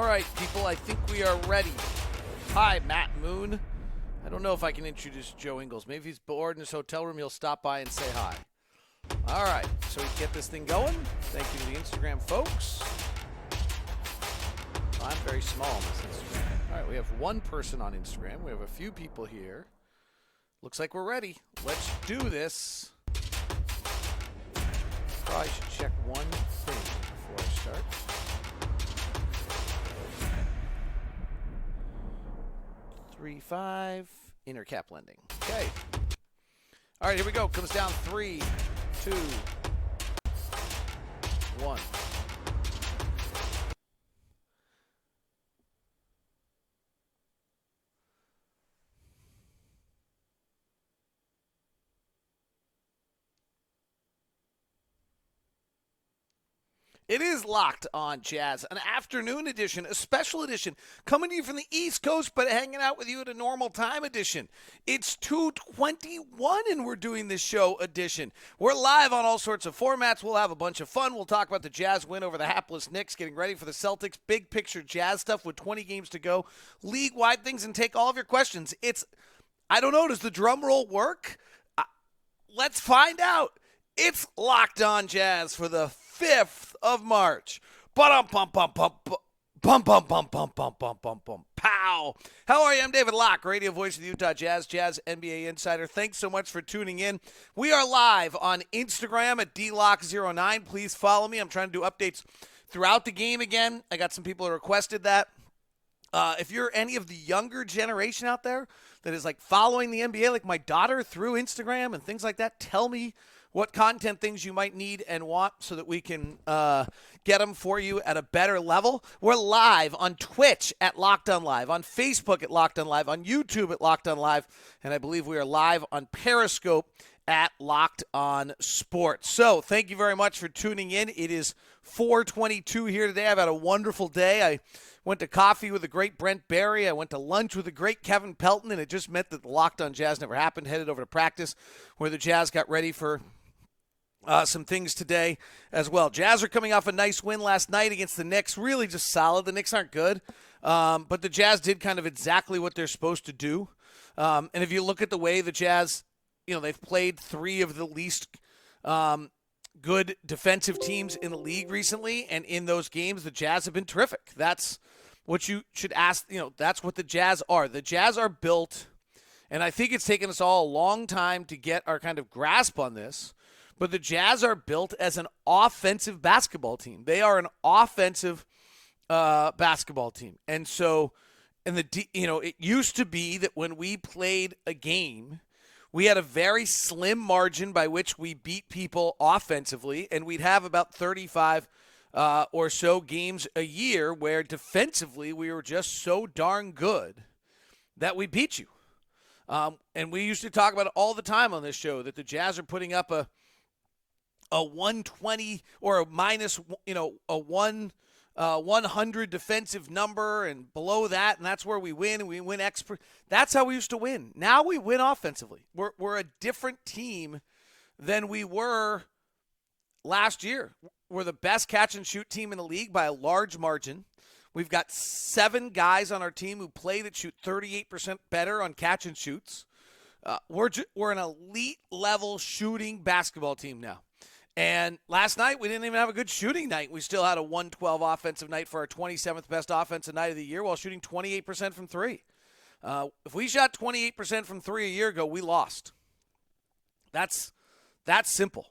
All right, people, I think we are ready. Hi, Matt Moon. I don't know if I can introduce Joe Ingles. Maybe if he's bored in his hotel room, he'll stop by and say hi. All right, so we get this thing going. Thank you to the Instagram folks. I'm very small on this Instagram. All right, we have one person on Instagram. We have a few people here. Looks like we're ready. Let's do this. Probably should check one thing before I start. Three, five, inner cap lending. Okay. All right, here we go. Comes down 3, 2, 1. It is Locked On Jazz, an afternoon edition, a special edition, coming to you from the East Coast, but hanging out with you at a normal time edition. It's 2:21, and we're doing this show edition. We're live on all sorts of formats. We'll have a bunch of fun. We'll talk about the Jazz win over the hapless Knicks, getting ready for the Celtics, big picture Jazz stuff with 20 games to go, league-wide things, and take all of your questions. I don't know, does the drum roll work? Let's find out. It's Locked On Jazz for the 5th of March. Pow. How are you? I'm David Locke, radio voice of the Utah Jazz, Jazz NBA insider. Thanks so much for tuning in. We are live on Instagram at DLock09. Please follow me. I'm trying to do updates throughout the game again. I got some people who requested that. If you're any of the younger generation out there that is like following the NBA, like my daughter through Instagram and things like that, tell me what content things you might need and want so that we can get them for you at a better level. We're live on Twitch at Locked On Live, on Facebook at Locked On Live, on YouTube at Locked On Live, and I believe we are live on Periscope at Locked On Sports. So thank you very much for tuning in. It is 4:22 here today. I've had a wonderful day. I went to coffee with the great Brent Barry. I went to lunch with the great Kevin Pelton, and it just meant that the Locked On Jazz never happened. Headed over to practice where the Jazz got ready for some things today as well. Jazz are coming off a nice win last night against the Knicks. Really just solid. The Knicks aren't good, but the Jazz did kind of exactly what they're supposed to do. And if you look at the way the Jazz, they've played three of the least good defensive teams in the league recently, and in those games, the Jazz have been terrific. That's what you should ask. That's what the Jazz are. The Jazz are built, and I think it's taken us all a long time to get our kind of grasp on this, but the Jazz are built as an offensive basketball team. They are an offensive basketball team. And so, it used to be that when we played a game, we had a very slim margin by which we beat people offensively, and we'd have about 35 or so games a year where defensively we were just so darn good that we beat you. And we used to talk about it all the time on this show, that the Jazz are putting up a 120 or a minus, a 100 defensive number, and below that, and that's where we win, and we win That's how we used to win. Now we win offensively. We're a different team than we were last year. We're the best catch-and-shoot team in the league by a large margin. We've got 7 guys on our team who play that shoot 38% better on catch-and-shoots. We're an elite-level shooting basketball team now. And last night, we didn't even have a good shooting night. We still had a 112 offensive night for our 27th best offensive night of the year while shooting 28% from three. If we shot 28% from three a year ago, we lost. That's simple.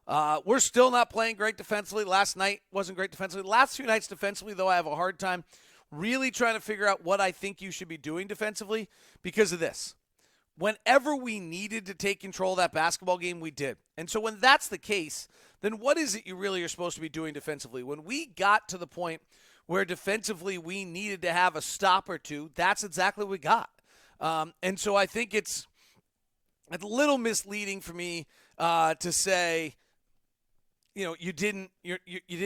We're still not playing great defensively. Last night wasn't great defensively. The last 2 nights defensively, though, I have a hard time really trying to figure out what I think you should be doing defensively because of this. Whenever we needed to take control of that basketball game, we did. And so when that's the case, then what is it you really are supposed to be doing defensively? When we got to the point where defensively we needed to have a stop or two, that's exactly what we got. And so I think it's a little misleading for me to say, you didn't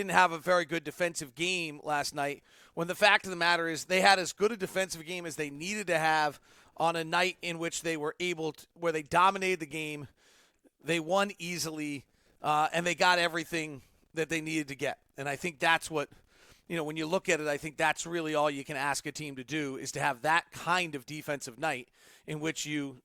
have a very good defensive game last night, when the fact of the matter is they had as good a defensive game as they needed to have on a night in which they were able to, where they dominated the game, they won easily, and they got everything that they needed to get. And I think that's what when you look at it, I think that's really all you can ask a team to do is to have that kind of defensive night in which you're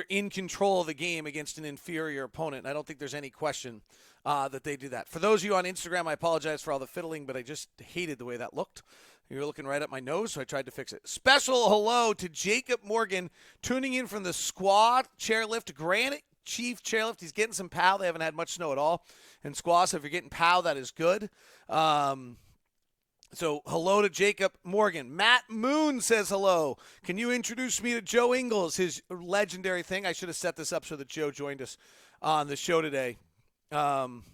in control of the game against an inferior opponent. And I don't think there's any question that they do that. For those of you on Instagram, I apologize for all the fiddling, but I just hated the way that looked. You were looking right at my nose, so I tried to fix it. Special hello to Jacob Morgan, tuning in from the Squaw Chairlift, Granite Chief Chairlift. He's getting some POW. They haven't had much snow at all in Squaw, so if you're getting POW, that is good. So hello to Jacob Morgan. Matt Moon says hello. Can you introduce me to Joe Ingles, his legendary thing? I should have set this up so that Joe joined us on the show today. And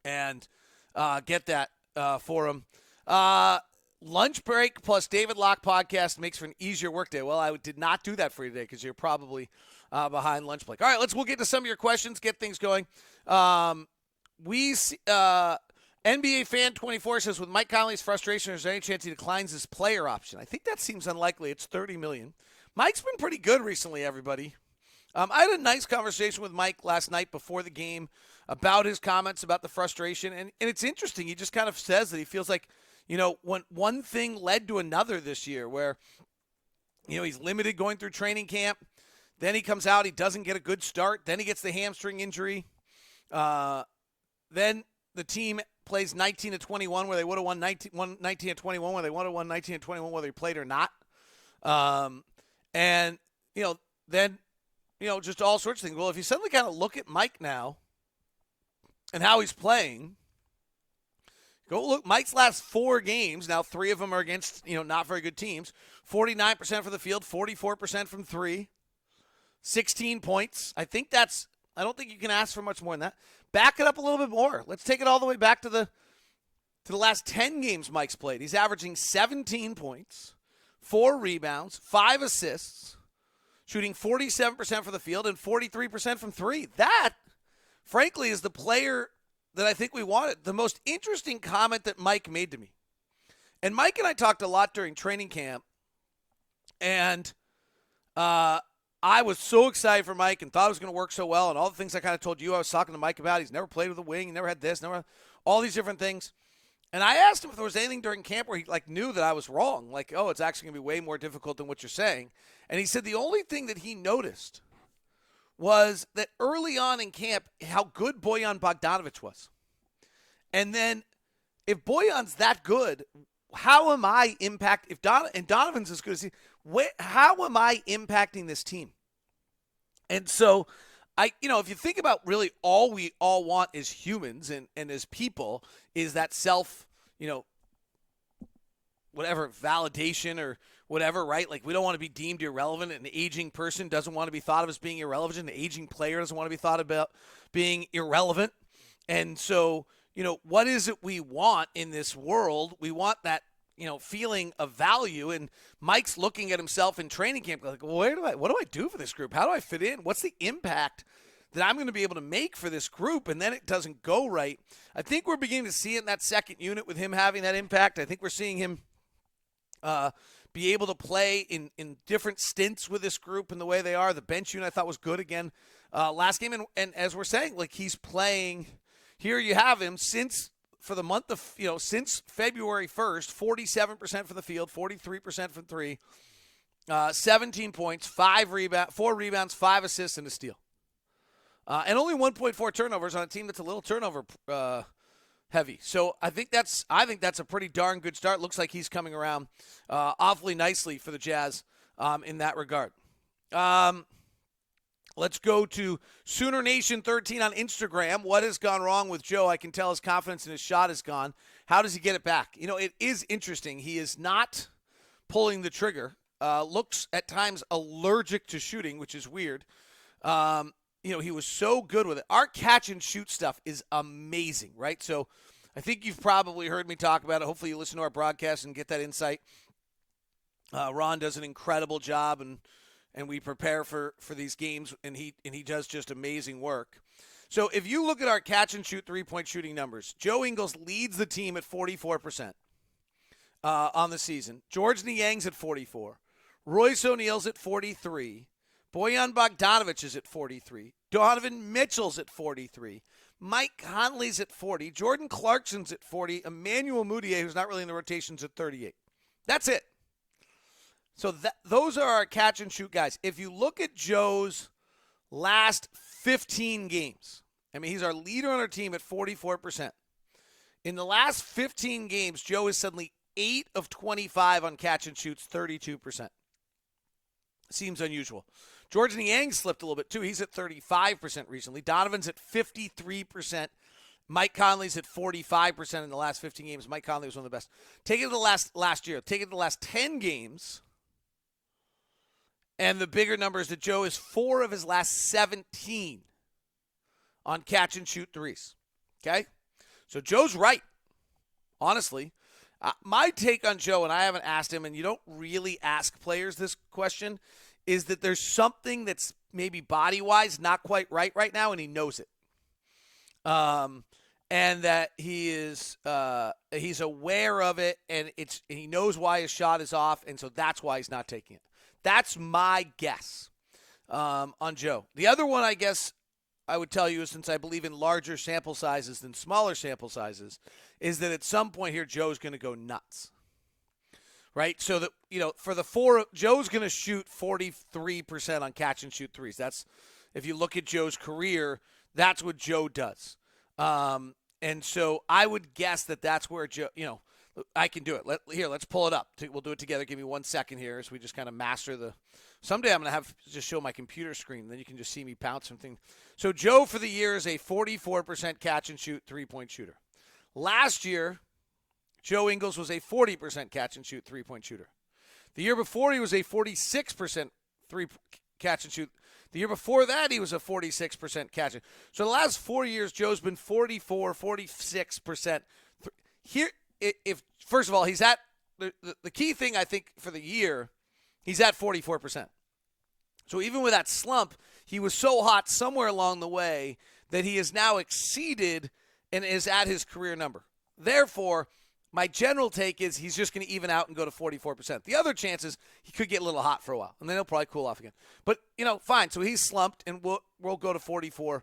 get that for him. Lunch break plus David Locke podcast makes for an easier workday. Well, I did not do that for you today because you're probably behind lunch break. All right, we'll get to some of your questions, get things going. NBA Fan 24 says, with Mike Conley's frustration, is there any chance he declines his player option? I think that seems unlikely. It's $30 million. Mike's been pretty good recently, everybody. I had a nice conversation with Mike last night before the game about his comments about the frustration. And it's interesting. He just kind of says that he feels like, when one thing led to another this year where, he's limited going through training camp. Then he comes out. He doesn't get a good start. Then he gets the hamstring injury. Then the team plays 19-21 where they would have won 19-21 where they would have won 19-21 whether he played or not. Then just all sorts of things. Well, if you suddenly kind of look at Mike now and how he's playing, go look Mike's last 4 games. Now 3 of them are against, not very good teams. 49% for the field, 44% from 3, 16 points. I don't think you can ask for much more than that. Back it up a little bit more. Let's take it all the way back to the last 10 games Mike's played. He's averaging 17 points, 4 rebounds, 5 assists, shooting 47% for the field and 43% from 3. That, frankly, is the player that I think we wanted. The most interesting comment that Mike made to me. And Mike and I talked a lot during training camp, and I was so excited for Mike and thought it was going to work so well, and all the things I kind of told you I was talking to Mike about. He's never played with a wing. He never had this, never all these different things. And I asked him if there was anything during camp where he knew that I was wrong. It's actually going to be way more difficult than what you're saying. And he said the only thing that he noticed was that early on in camp, how good Bojan Bogdanovic was. And then if Bojan's that good, how am I and Donovan's as good as he, how am I impacting this team? And so if you think about really all we all want as humans and as people is that self, whatever, validation or whatever, right? We don't want to be deemed irrelevant. An aging person doesn't want to be thought of as being irrelevant. An aging player doesn't want to be thought about being irrelevant. And so, what is it we want in this world? We want that, feeling of value. And Mike's looking at himself in training camp like, what do I do for this group? How do I fit in? What's the impact that I'm going to be able to make for this group? And then it doesn't go right. I think we're beginning to see it in that second unit with him having that impact. I think we're seeing him be able to play in different stints with this group and the way they are. The bench unit I thought was good again last game. And as we're saying, he's playing, here you have him since February 1st, 47% for the field, 43% from 3, 17 points, 4 rebounds, 5 assists, and a steal. And only 1.4 turnovers on a team that's a little turnover heavy. So I think that's a pretty darn good start. Looks like he's coming around awfully nicely for the Jazz in that regard. Let's go to Sooner Nation 13 on Instagram. What has gone wrong with Joe? I can tell his confidence in his shot is gone. How does he get it back? It is interesting. He is not pulling the trigger. Looks at times allergic to shooting, which is weird. He was so good with it. Our catch and shoot stuff is amazing, right? So I think you've probably heard me talk about it. Hopefully you listen to our broadcast and get that insight. Ron does an incredible job, and we prepare for these games, and he does just amazing work. So if you look at our catch and shoot three-point shooting numbers, Joe Ingles leads the team at 44% on the season. George Niang's at 44%. Royce O'Neal's at 43%. Bojan Bogdanovic is at 43%. Donovan Mitchell's at 43%. Mike Conley's at 40. Jordan Clarkson's at 40. Emmanuel Mudiay, who's not really in the rotations, at 38. That's it. So those are our catch and shoot guys. If you look at Joe's last 15 games, I mean, he's our leader on our team at 44%. In the last 15 games, Joe is suddenly 8 of 25 on catch and shoots, 32%. Seems unusual. George Niang slipped a little bit, too. He's at 35% recently. Donovan's at 53%. Mike Conley's at 45% in the last 15 games. Mike Conley was one of the best. Take it to the last year. Take it to the last 10 games. And the bigger number is that Joe is 4 of his last 17 on catch and shoot threes. Okay? So Joe's right, honestly. My take on Joe, and I haven't asked him, and you don't really ask players this question, is that there's something that's maybe body-wise not quite right now, and he knows it. And that he's aware of it, and he knows why his shot is off, and so that's why he's not taking it. That's my guess on Joe. The other one, I guess, I would tell you, since I believe in larger sample sizes than smaller sample sizes, is that at some point here, Joe's going to go nuts. Right? So that, for the 4, Joe's going to shoot 43% on catch and shoot threes. That's, if you look at Joe's career, that's what Joe does. And so I would guess that that's where Joe, I can do it. Let's pull it up. We'll do it together. Give me 1 second here as we just kind of master the. Someday I'm going to have to just show my computer screen. Then you can just see me pounce something. So Joe for the year is a 44% catch and shoot 3-point shooter. Last year, Joe Ingles was a 40% catch and shoot 3-point shooter. The year before, he was a 46% catch and shoot. The year before that, he was a 46% catch. So the last 4 years, Joe's been 44, 46%. Here, if first of all, he's at the key thing, I think, for the year, he's at 44%. So even with that slump, he was so hot somewhere along the way that he has now exceeded and is at his career number. Therefore, my general take is he's just going to even out and go to 44%. The other chance is he could get a little hot for a while, and then he'll probably cool off again. But, fine. So he's slumped, and we'll go to 44%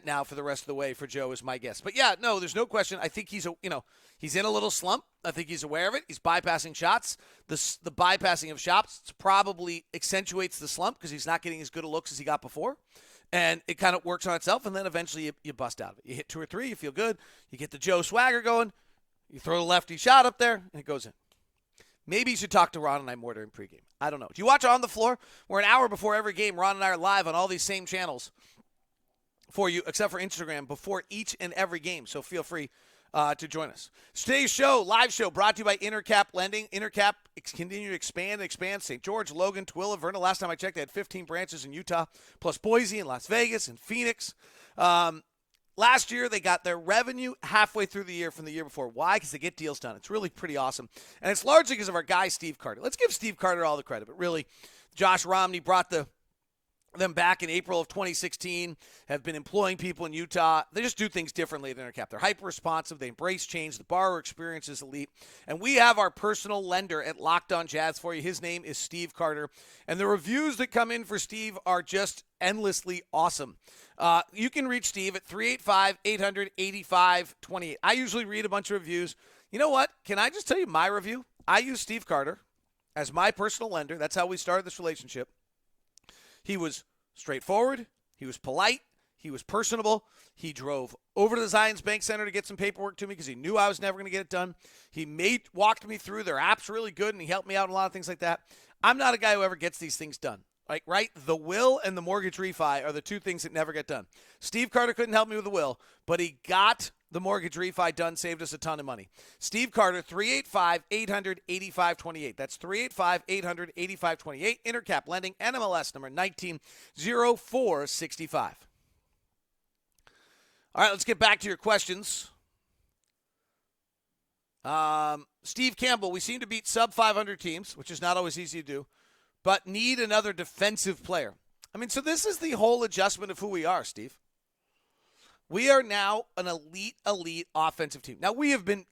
now for the rest of the way for Joe is my guess. But, yeah, no, there's no question. I think he's in a little slump. I think he's aware of it. He's bypassing shots. The bypassing of shots probably accentuates the slump because he's not getting as good a looks as he got before. And it kind of works on itself, and then eventually you bust out of it. You hit 2 or 3, you feel good. You get the Joe swagger going. You throw the lefty shot up there, and it goes in. Maybe you should talk to Ron and I more during pregame. I don't know. Do you watch On the Floor? We're an hour before every game. Ron and I are live on all these same channels for you, except for Instagram, before each and every game. So feel free to join us. Today's show, live show, brought to you by Intercap Lending. Intercap continue to expand. St. George, Logan, Tooele, Verna. Last time I checked, they had 15 branches in Utah, plus Boise and Las Vegas and Phoenix. Last year, they got their revenue halfway through the year from the year before. Why? Because they get deals done. It's really pretty awesome. And it's largely because of our guy, Steve Carter. Let's give Steve Carter all the credit. But really, Josh Romney brought them back in April of 2016, have been employing people in Utah. They just do things differently at Intercap. They're hyper-responsive. They embrace change. The borrower experience is elite. And we have our personal lender at Locked On Jazz for you. His name is Steve Carter. And the reviews that come in for Steve are just endlessly awesome. You can reach Steve at 385-800-8528. I usually read a bunch of reviews. You know what? Can I just tell you my review? I use Steve Carter as my personal lender. That's how we started this relationship. He was straightforward. He was polite. He was personable. He drove over to the Zions Bank Center to get some paperwork to me because he knew I was never going to get it done. He walked me through. Their app's really good, and he helped me out in a lot of things like that. I'm not a guy who ever gets these things done. Like, right? The will and the mortgage refi are the two things that never get done. Steve Carter couldn't help me with the will, but he got the mortgage refi done, saved us a ton of money. Steve Carter, 385-800-8528. That's 385-800-8528. Intercap Lending, NMLS number 190465. All right, let's get back to your questions. Steve Campbell, we seem to beat sub-500 teams, which is not always easy to do, but need another defensive player. I mean, so this is the whole adjustment of who we are, Steve. We are now an elite offensive team. Now, we have been,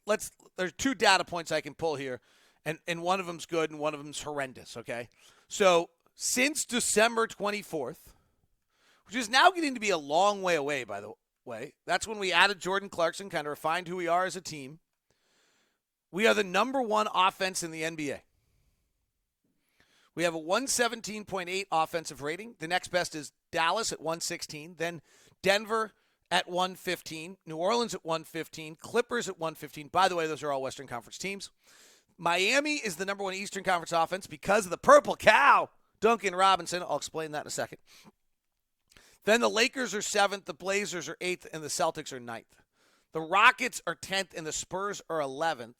there's 2 data points I can pull here, and one of them's good and one of them's horrendous, okay? So, since December 24th, which is now getting to be a long way away, by the way. That's when we added Jordan Clarkson, kind of refined who we are as a team. We are the number one offense in the NBA. We have a 117.8 offensive rating. The next best is Dallas at 116. Then Denver at 115. New Orleans at 115. Clippers at 115. By the way, those are all Western Conference teams. Miami is the number one Eastern Conference offense because of the Purple Cow, Duncan Robinson. I'll explain that in a second. Then the Lakers are 7th, the Blazers are 8th, and the Celtics are 9th. The Rockets are 10th, and the Spurs are 11th.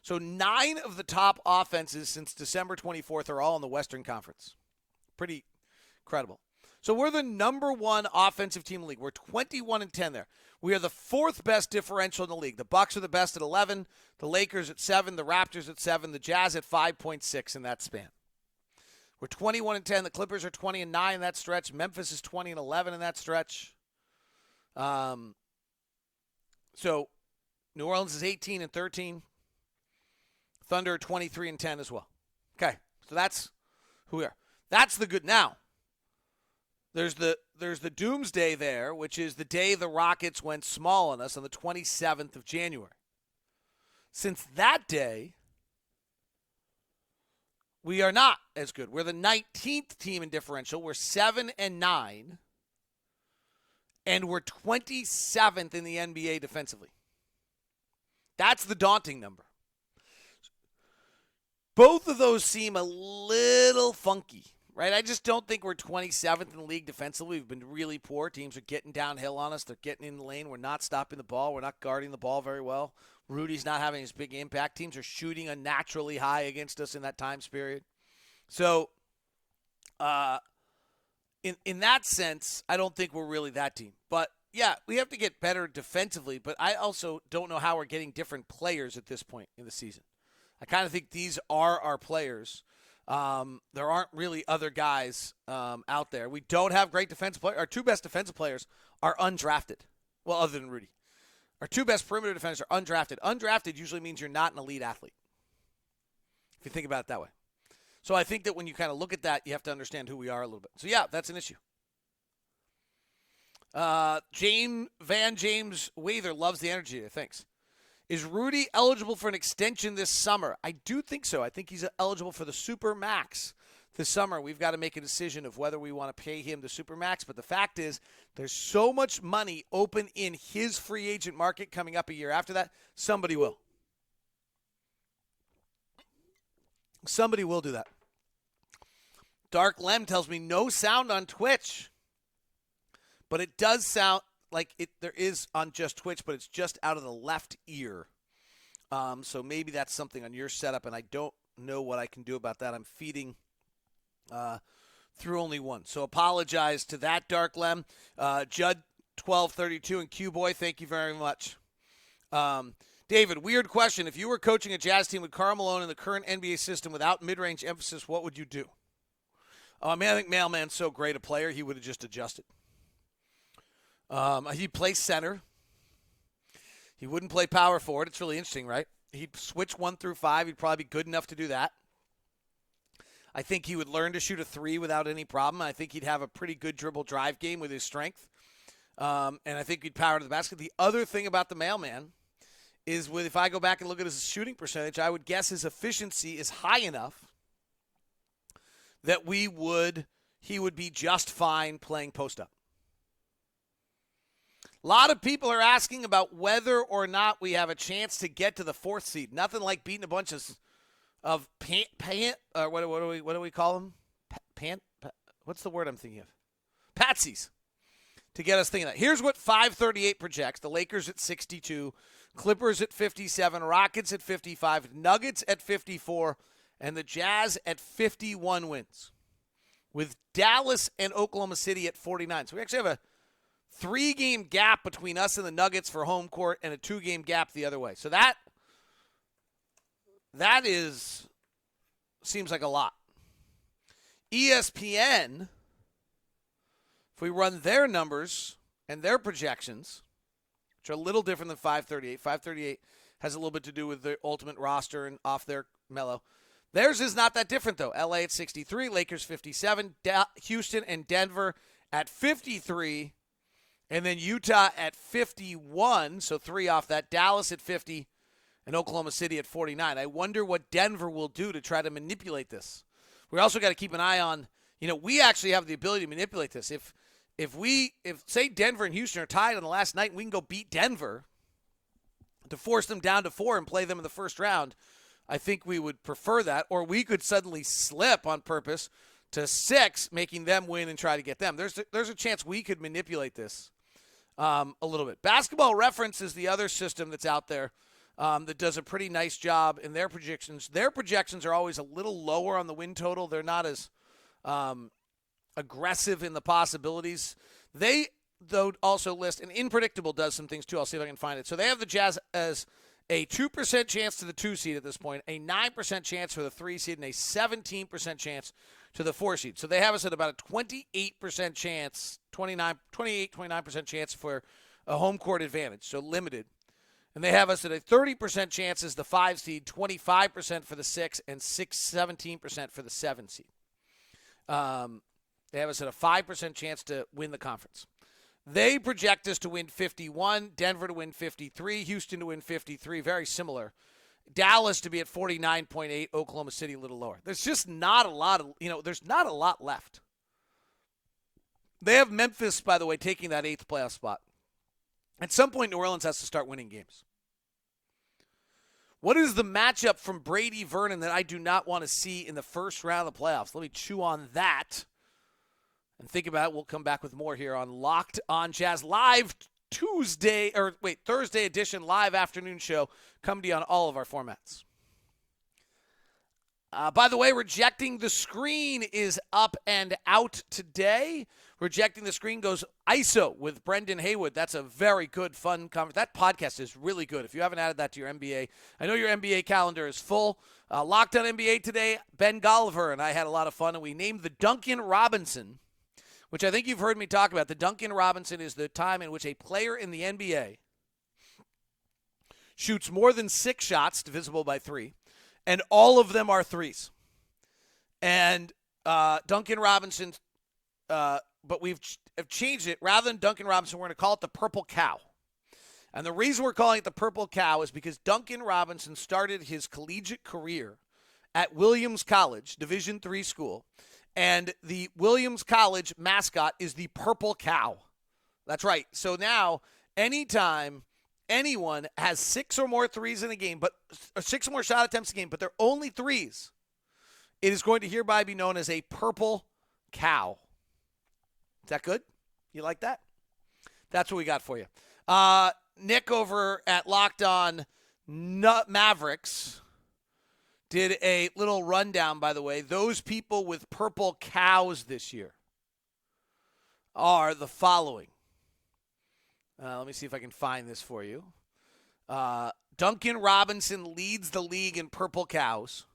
So 9 of the top offenses since December 24th are all in the Western Conference. Pretty incredible. So we're the number one offensive team in the league. We're 21-10 there. We are the 4th best differential in the league. The Bucks are the best at 11, the Lakers at 7, the Raptors at 7, the Jazz at 5.6 in that span. We're 21-10. The Clippers are 20-9 in that stretch. Memphis is 20-11 in that stretch. So New Orleans is 18-13. Thunder are 23-10 as well. Okay, so that's who we are. That's the good. Now, there's the doomsday there, which is the day the Rockets went small on us on the 27th of January. Since that day, we are not as good. We're the 19th team in differential. We're 7-9, and we're 27th in the NBA defensively. That's the daunting number. Both of those seem a little funky, right? I just don't think we're 27th in the league defensively. We've been really poor. Teams are getting downhill on us. They're getting in the lane. We're not stopping the ball. We're not guarding the ball very well. Rudy's not having his big impact. Teams are shooting unnaturally high against us in that time period. So, in that sense, I don't think we're really that team. But, yeah, we have to get better defensively, but I also don't know how we're getting different players at this point in the season. I kind of think these are our players. There aren't really other guys out there. We don't have great defensive players. Our 2 best defensive players are undrafted. Well, other than Rudy. Our 2 best perimeter defenders are undrafted. Undrafted usually means you're not an elite athlete, if you think about it that way. So I think that when you kind of look at that, you have to understand who we are a little bit. So, yeah, that's an issue. James Wather loves the energy there. Thanks. Is Rudy eligible for an extension this summer? I do think so. I think he's eligible for the Super Max this summer. We've got to make a decision of whether we want to pay him the Super Max. But the fact is, there's so much money open in his free agent market coming up a year after that, somebody will. Somebody will do that. Dark Lem tells me no sound on Twitch. But it does sound like there is on just Twitch, but it's just out of the left ear. So maybe that's something on your setup, and I don't know what I can do about that. I'm feeding through only one. So apologize to that, Dark Lem. Judd1232 and Q-Boy, thank you very much. David, weird question. If you were coaching a Jazz team with Karl Malone in the current NBA system without mid-range emphasis, what would you do? I think Mailman's so great a player, he would have just adjusted. He'd play center. He wouldn't play power forward. It's really interesting, right? He'd switch 1 through 5. He'd probably be good enough to do that. I think he would learn to shoot a 3 without any problem. I think he'd have a pretty good dribble drive game with his strength. And I think he'd power to the basket. The other thing about the Mailman is if I go back and look at his shooting percentage, I would guess his efficiency is high enough that he would be just fine playing post-up. A lot of people are asking about whether or not we have a chance to get to the 4th seed. Nothing like beating a bunch of what do we call them? What's the word I'm thinking of? Patsies. To get us thinking that. Here's what 538 projects. The Lakers at 62, Clippers at 57, Rockets at 55, Nuggets at 54, and the Jazz at 51 wins. With Dallas and Oklahoma City at 49. So we actually have a 3-game gap between us and the Nuggets for home court and a 2-game gap the other way. So that seems like a lot. ESPN, if we run their numbers and their projections, which are a little different than 538. 538 has a little bit to do with the ultimate roster and off their mellow. Theirs is not that different, though. LA at 63, Lakers 57, Houston and Denver at 53, And then Utah at 51, so 3 off that. Dallas at 50 and Oklahoma City at 49. I wonder what Denver will do to try to manipulate this. We also got to keep an eye on, we actually have the ability to manipulate this. If say Denver and Houston are tied on the last night and we can go beat Denver to force them down to 4 and play them in the first round, I think we would prefer that. Or we could suddenly slip on purpose to 6, making them win and try to get them. There's a chance we could manipulate this a little bit. Basketball Reference is the other system that's out there that does a pretty nice job in their projections. Their projections are always a little lower on the win total. They're not as aggressive in the possibilities. They, though, also list, and Unpredictable does some things too. I'll see if I can find it. So they have the Jazz as a 2% chance to the 2 seed at this point, a 9% chance for the 3 seed, and a 17% chance to the 4 seed. So they have us at about a 28% chance, 29% chance for a home court advantage, so limited. And they have us at a 30% chance as the 5 seed, 25% for the 6, and 17% for the 7 seed. They have us at a 5% chance to win the conference. They project us to win 51, Denver to win 53, Houston to win 53, very similar. Dallas to be at 49.8, Oklahoma City a little lower. There's just not a lot of, there's not a lot left. They have Memphis, by the way, taking that 8th playoff spot. At some point, New Orleans has to start winning games. What is the matchup from Brady Vernon that I do not want to see in the first round of the playoffs? Let me chew on that and think about it. We'll come back with more here on Locked on Jazz live Thursday edition live afternoon show. Come to you on all of our formats. By the way, Rejecting the Screen is up and out today. Rejecting the Screen goes ISO with Brendan Haywood. That's a very good, fun conversation. That podcast is really good. If you haven't added that to your NBA, I know your NBA calendar is full. Locked on NBA today, Ben Golliver and I had a lot of fun, and we named the Duncan Robinson, which I think you've heard me talk about. The Duncan Robinson is the time in which a player in the NBA shoots more than 6 shots, divisible by 3, and all of them are threes. And Duncan Robinson, but we've changed it. Rather than Duncan Robinson, we're going to call it the Purple Cow. And the reason we're calling it the Purple Cow is because Duncan Robinson started his collegiate career at Williams College, Division III school, and the Williams College mascot is the Purple Cow. That's right. So now, anytime anyone has 6 or more threes in a game, or 6 or more shot attempts in a game, but they're only threes, it is going to hereby be known as a Purple Cow. Is that good? You like that? That's what we got for you. Nick over at Locked On Mavericks did a little rundown, by the way. Those people with purple cows this year are the following. Let me see if I can find this for you. Duncan Robinson leads the league in purple cows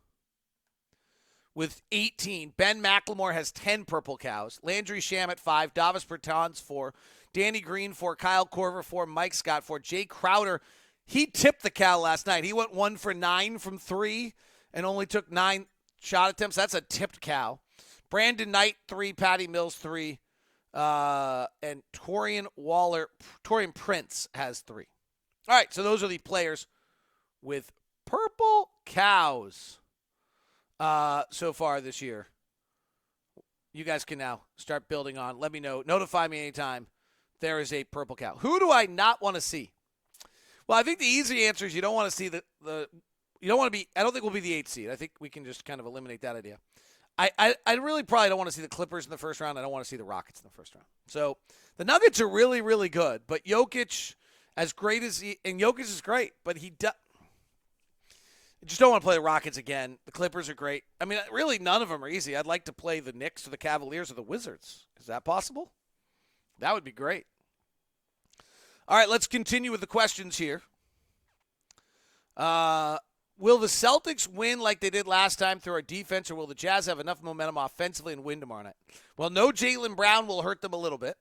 with 18. Ben McLemore has 10 purple cows. Landry Shamet 5. Davis Bertans 4. Danny Green 4. Kyle Korver 4. Mike Scott 4. Jay Crowder, he tipped the cow last night. He went 1 for 9 from 3 and only took 9 shot attempts. That's a tipped cow. Brandon Knight 3. Patty Mills 3. And Torian Prince has 3. All right, so those are the players with purple cows so far this year. You guys can now start building on. Let me know. Notify me anytime there is a purple cow. Who do I not want to see? Well, I think the easy answer is you don't want to see the you don't want to be. I don't think we'll be the 8th seed. I think we can just kind of eliminate that idea. I really probably don't want to see the Clippers in the first round. I don't want to see the Rockets in the first round. So the Nuggets are really, really good. But Jokic, as great as and Jokic is great, but he just don't want to play the Rockets again. The Clippers are great. I mean, really, none of them are easy. I'd like to play the Knicks or the Cavaliers or the Wizards. Is that possible? That would be great. All right, let's continue with the questions here. Will the Celtics win like they did last time through our defense, or will the Jazz have enough momentum offensively and win tomorrow night? Well, no Jaylen Brown will hurt them a little bit.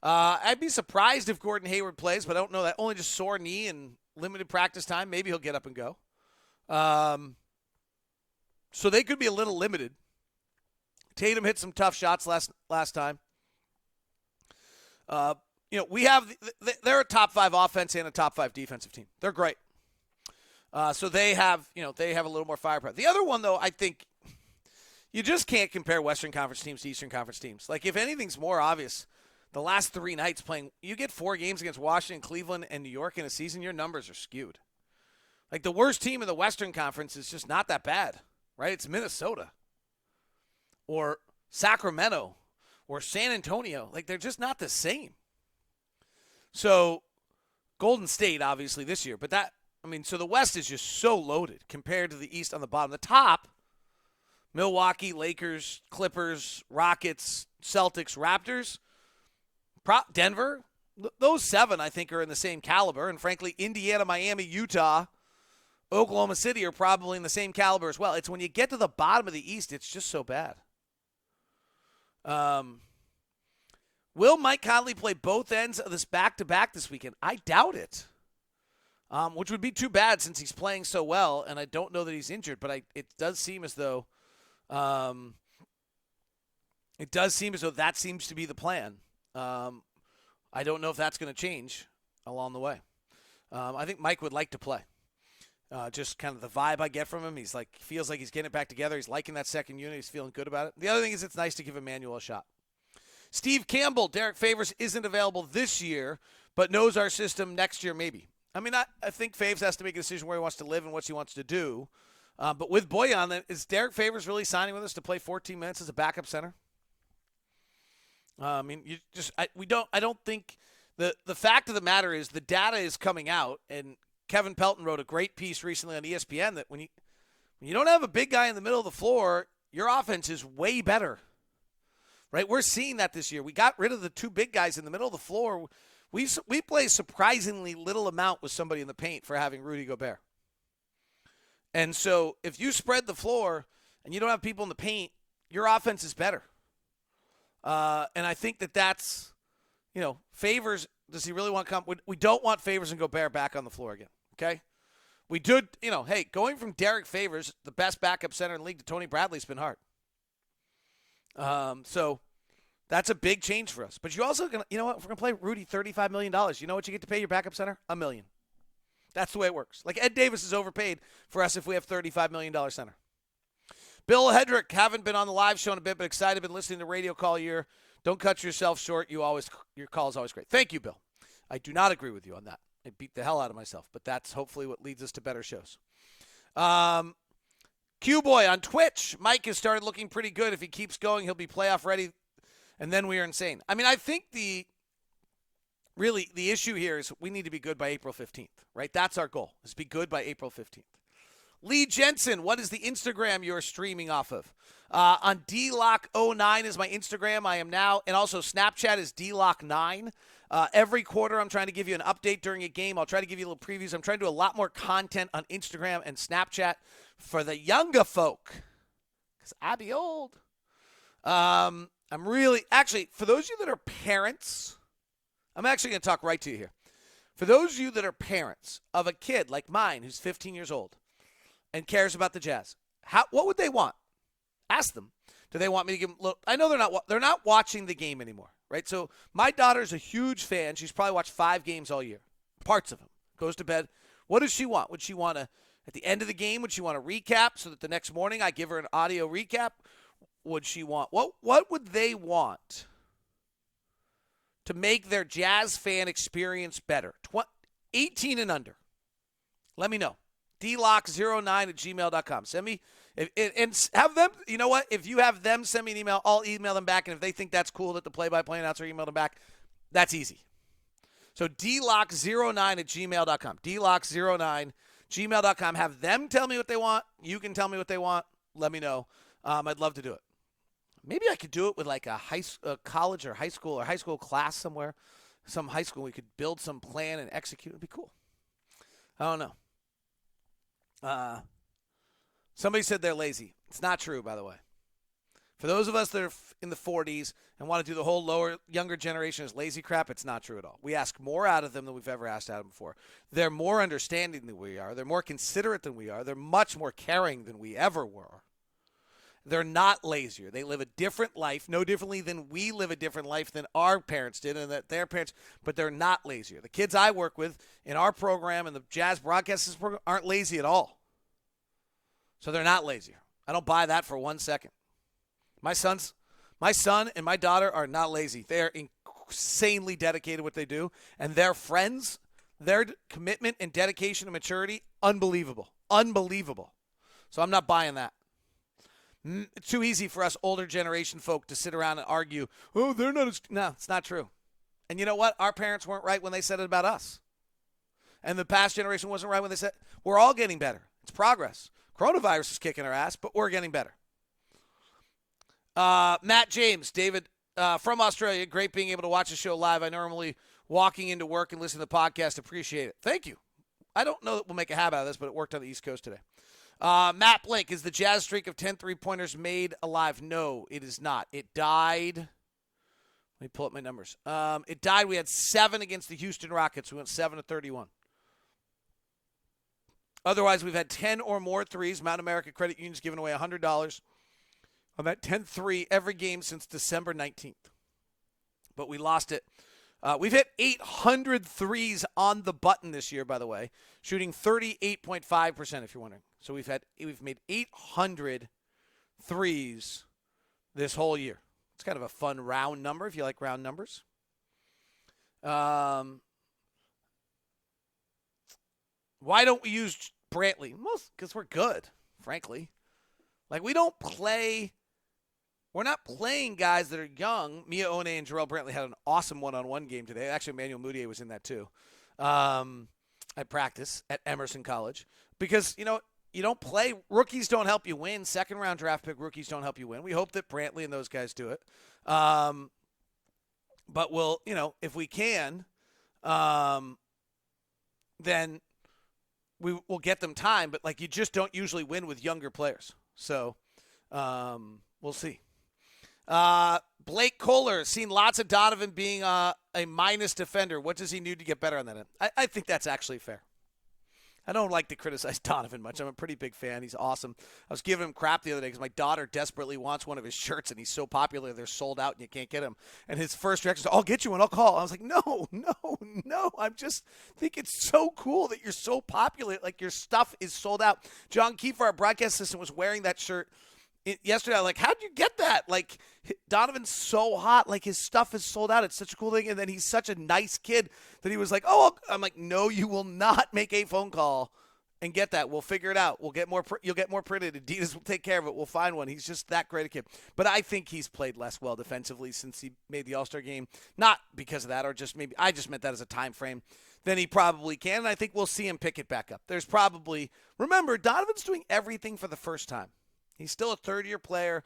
I'd be surprised if Gordon Hayward plays, but I don't know that. Only just sore knee and limited practice time. Maybe he'll get up and go. So they could be a little limited. Tatum hit some tough shots last time. we have they're a top 5 offense and a top 5 defensive team. They're great. So they have a little more firepower. The other one, though, I think you just can't compare Western Conference teams to Eastern Conference teams. Like, if anything's more obvious, the last 3 nights playing, you get 4 games against Washington, Cleveland, and New York in a season, your numbers are skewed. Like, the worst team in the Western Conference is just not that bad, right? It's Minnesota or Sacramento or San Antonio. Like, they're just not the same. So, Golden State, obviously, this year. But so the West is just so loaded compared to the East on the bottom. The top, Milwaukee, Lakers, Clippers, Rockets, Celtics, Raptors, Denver, those 7, I think, are in the same caliber. And, frankly, Indiana, Miami, Utah, Oklahoma City are probably in the same caliber as well. It's when you get to the bottom of the East, it's just so bad. Will Mike Conley play both ends of this back-to-back this weekend? I doubt it, which would be too bad since he's playing so well, and I don't know that he's injured, but it does seem as though that seems to be the plan. I don't know if that's going to change along the way. I think Mike would like to play. Just kind of the vibe I get from him. Feels like he's getting it back together. He's liking that second unit. He's feeling good about it. The other thing is it's nice to give Emmanuel a shot. Steve Campbell, Derek Favors isn't available this year, but knows our system next year maybe. I mean, I think Faves has to make a decision where he wants to live and what he wants to do. But with Bojan, is Derek Favors really signing with us to play 14 minutes as a backup center? I don't think the fact of the matter is the data is coming out, and Kevin Pelton wrote a great piece recently on ESPN that when you don't have a big guy in the middle of the floor, your offense is way better. Right? We're seeing that this year. We got rid of the 2 big guys in the middle of the floor. We play surprisingly little amount with somebody in the paint for having Rudy Gobert. And so if you spread the floor and you don't have people in the paint, your offense is better. And I think that's, Favors, does he really want to come? We don't want Favors and Gobert back on the floor again, okay? We did, hey, going from Derek Favors, the best backup center in the league, to Tony Bradley's been hard. So that's a big change for us. But you also, if we're going to play Rudy $35 million, you know what you get to pay your backup center? $1 million. That's the way it works. Like, Ed Davis is overpaid for us if we have $35 million center. Bill Hedrick, haven't been on the live show in a bit, but excited, been listening to Radio Call year. Don't cut yourself short. Your call is always great. Thank you, Bill. I do not agree with you on that. I beat the hell out of myself, but that's hopefully what leads us to better shows. Q-Boy on Twitch. Mike has started looking pretty good. If he keeps going, he'll be playoff ready, and then we are insane. I mean, I think the issue here is we need to be good by April 15th, right? That's our goal, is be good by April 15th. Lee Jensen, what is the Instagram you're streaming off of? On DLock09 is my Instagram. I am now, and also Snapchat is DLock9. Every quarter, I'm trying to give you an update during a game. I'll try to give you a little previews. I'm trying to do a lot more content on Instagram and Snapchat for the younger folk, because I be old. I'm really, actually, for those of you that are parents, I'm actually going to talk right to you here. For those of you that are parents of a kid like mine who's 15 years old and cares about the Jazz, what would they want? Ask them. Do they want me to give them a little? I know they're not watching the game anymore, right? So my daughter's a huge fan. She's probably watched 5 games all year, parts of them. Goes to bed. What does she want? Would she want to, at the end of the game, would she want a recap so that the next morning I give her an audio recap? Would she want, what would they want to make their Jazz fan experience better? 18 and under. Let me know. DLock09@gmail.com. Send me, and have them, you know what? If you have them send me an email, I'll email them back. And if they think that's cool that the play-by-play announcer emailed them back, that's easy. So DLock09@gmail.com. DLock09@gmail.com. Have them tell me what they want. You can tell me what they want. Let me know. I'd love to do it. Maybe I could do it with like a college or high school class somewhere. Some high school we could build some plan and execute. It'd be cool. I don't know. Somebody said they're lazy. It's not true, by the way. For those of us that are in the 40s and want to do the whole younger generation as lazy crap, it's not true at all. We ask more out of them than we've ever asked out of them before. They're more understanding than we are. They're more considerate than we are. They're much more caring than we ever were. They're not lazier. They live a different life, no differently than we live a different life than our parents did and that their parents, but they're not lazier. The kids I work with in our program and the Jazz Broadcasters program aren't lazy at all. So they're not lazier. I don't buy that for 1 second. My son and my daughter are not lazy. They are insanely dedicated to what they do, and their friends, their commitment and dedication and maturity, unbelievable. Unbelievable. So I'm not buying that. It's too easy for us older generation folk to sit around and argue, oh, they're not as... No, it's not true. And you know what? Our parents weren't right when they said it about us. And the past generation wasn't right when they said, we're all getting better. It's progress. Coronavirus is kicking our ass, but we're getting better. Matt James, David from Australia, great being able to watch the show live. I normally walking into work and listen to the podcast. Appreciate it. Thank you. I don't know that we'll make a habit out of this, but it worked on the East Coast today. Matt Blake, is the Jazz streak of 10 3-pointers made alive? No, it is not. It died. Let me pull up my numbers. It died. We had 7 against the Houston Rockets. We went 7-31. Otherwise, we've had 10 or more threes. Mountain America Credit Union's given away $100 on that 10th three every game since December 19th. But we lost it. We've hit 800 threes on the button this year, by the way, shooting 38.5%, if you're wondering. So we've made 800 threes this whole year. It's kind of a fun round number if you like round numbers. Why don't we use Brantley? Most because we're good, frankly. Like, we don't play. We're not playing guys that are young. Mia One and Jarrell Brantley had an awesome one-on-one game today. Actually, Emmanuel Mudiay was in that too. At practice at Emerson College. Because, you know, you don't play. Rookies don't help you win. Second-round draft pick rookies don't help you win. We hope that Brantley and those guys do it. But we'll, you know, if we can, then we'll get them time. But, like, you just don't usually win with younger players. So we'll see. Blake Kohler has seen lots of Donovan being a minus defender. What does he need to get better on that end? I think that's actually fair. I don't like to criticize Donovan much. I'm a pretty big fan. He's awesome. I was giving him crap the other day because my daughter desperately wants one of his shirts, and he's so popular they're sold out and you can't get them. And his first reaction is, I'll get you one. I'll call. I was like, no. I just think it's so cool that you're so popular. Like, your stuff is sold out. John Kiefer, our broadcast assistant, was wearing that shirt yesterday. I'm like, how'd you get that? Like, Donovan's so hot. Like, his stuff is sold out. It's such a cool thing. And then he's such a nice kid that he was like, oh, I'm like, no, you will not make a phone call and get that. We'll figure it out. We'll get more. You'll get more printed. Adidas will take care of it. We'll find one. He's just that great a kid. But I think he's played less well defensively since he made the All-Star game. Not because of that, or just maybe I just meant that as a time frame. Then he probably can. And I think we'll see him pick it back up. There's probably, remember, Donovan's doing everything for the first time. He's still a third-year player.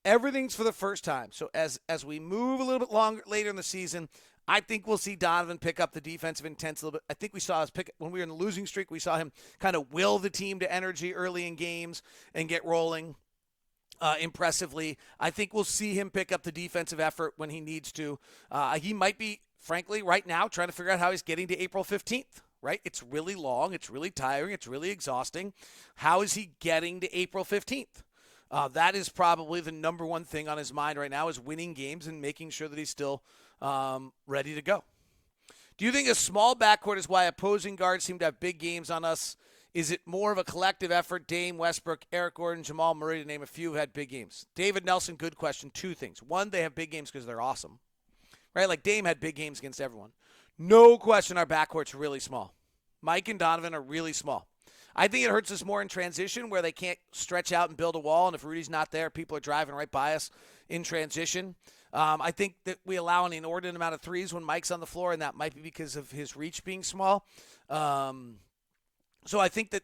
Everything's for the first time. So as we move a little bit longer later in the season, I think we'll see Donovan pick up the defensive intensity a little bit. I think we saw us pick when we were in the losing streak. We saw him kind of will the team to energy early in games and get rolling impressively. I think we'll see him pick up the defensive effort when he needs to. He might be, frankly, right now trying to figure out how he's getting to April 15th. Right? It's really long. It's really tiring. It's really exhausting. How is he getting to April 15th? That is probably the number one thing on his mind right now, is winning games and making sure that he's still ready to go. Do you think a small backcourt is why opposing guards seem to have big games on us? Is it more of a collective effort? Dame, Westbrook, Eric Gordon, Jamal Murray, to name a few, had big games. David Nelson, good question. Two things. One, they have big games because they're awesome. Right? Like, Dame had big games against everyone. No question our backcourt's really small. Mike and Donovan are really small. I think it hurts us more in transition, where they can't stretch out and build a wall, and if Rudy's not there, people are driving right by us in transition. I think that we allow an inordinate amount of threes when Mike's on the floor, and that might be because of his reach being small. So I think that,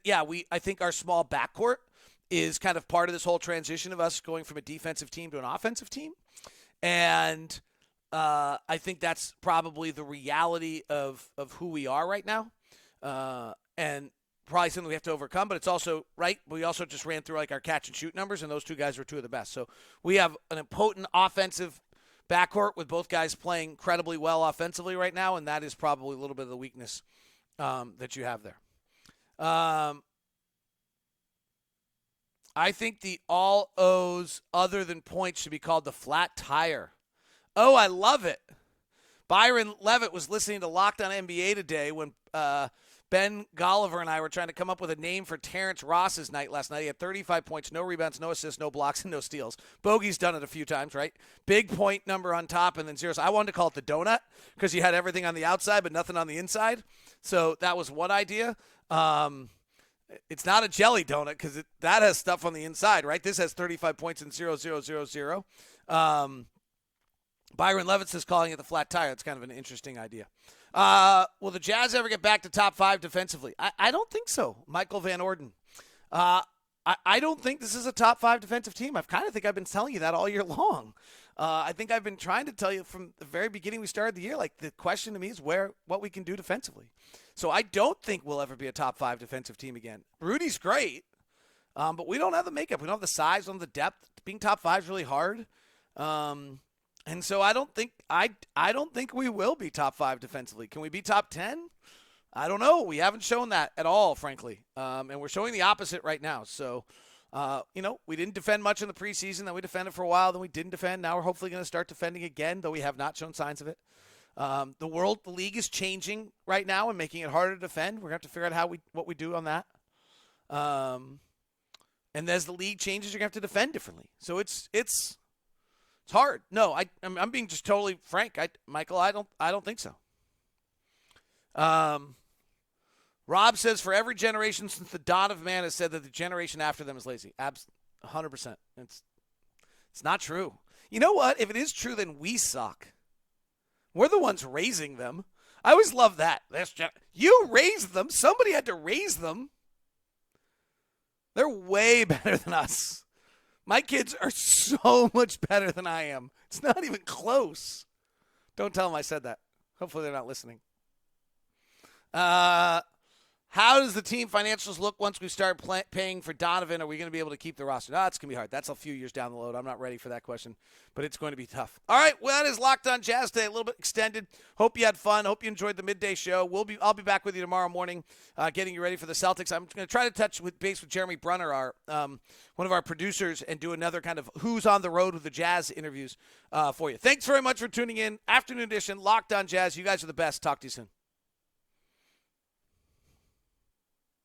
I think our small backcourt is kind of part of this whole transition of us going from a defensive team to an offensive team. And I think that's probably the reality of who we are right now. And probably something we have to overcome, but it's also, right, we also just ran through like our catch and shoot numbers, and those two guys were two of the best. So we have an impotent offensive backcourt with both guys playing incredibly well offensively right now, and that is probably a little bit of the weakness that you have there. I think the all O's other than points should be called the flat tire. Oh, I love it. Byron Levitt was listening to Locked On NBA today when Ben Golliver and I were trying to come up with a name for Terrence Ross's night last night. He had 35 points, no rebounds, no assists, no blocks, and no steals. Bogey's done it a few times, right? Big point number on top and then zeros. I wanted to call it the donut because you had everything on the outside but nothing on the inside. So that was one idea. It's not a jelly donut because that has stuff on the inside, right? This has 35 points and 0, 0, 0, 0. Byron Levitz is calling it the flat tire. It's kind of an interesting idea. Will the Jazz ever get back to top 5 defensively? I don't think so. Michael Van Orden. I don't think this is a top 5 defensive team. I kind of think I've been telling you that all year long. I think I've been trying to tell you from the very beginning we started the year, like the question to me is what we can do defensively. So I don't think we'll ever be a top 5 defensive team again. Rudy's great, but we don't have the makeup. We don't have the size, we don't have the depth. Being top 5 is really hard. And so I don't think we will be top 5 defensively. Can we be top 10? I don't know. We haven't shown that at all, frankly. And we're showing the opposite right now. So, we didn't defend much in the preseason. Then we defended for a while. Then we didn't defend. Now we're hopefully going to start defending again, though we have not shown signs of it. The league is changing right now and making it harder to defend. We're going to have to figure out what we do on that. And as the league changes, you're going to have to defend differently. So it's hard. No, I'm being just totally frank. Michael, I don't think so. Rob says for every generation since the dawn of man has said that the generation after them is lazy. 100%. It's not true. You know what? If it is true, then we suck. We're the ones raising them. I always love that. You raised them. Somebody had to raise them. They're way better than us. My kids are so much better than I am. It's not even close. Don't tell them I said that. Hopefully they're not listening. How does the team financials look once we start paying for Donovan? Are we going to be able to keep the roster? No, it's going to be hard. That's a few years down the road. I'm not ready for that question, but it's going to be tough. All right, well, that is Locked On Jazz today, a little bit extended. Hope you had fun. Hope you enjoyed the midday show. I'll be back with you tomorrow morning, getting you ready for the Celtics. I'm going to try to touch base with Jeremy Brunner, one of our producers, and do another kind of who's on the road with the Jazz interviews for you. Thanks very much for tuning in. Afternoon edition, Locked On Jazz. You guys are the best. Talk to you soon.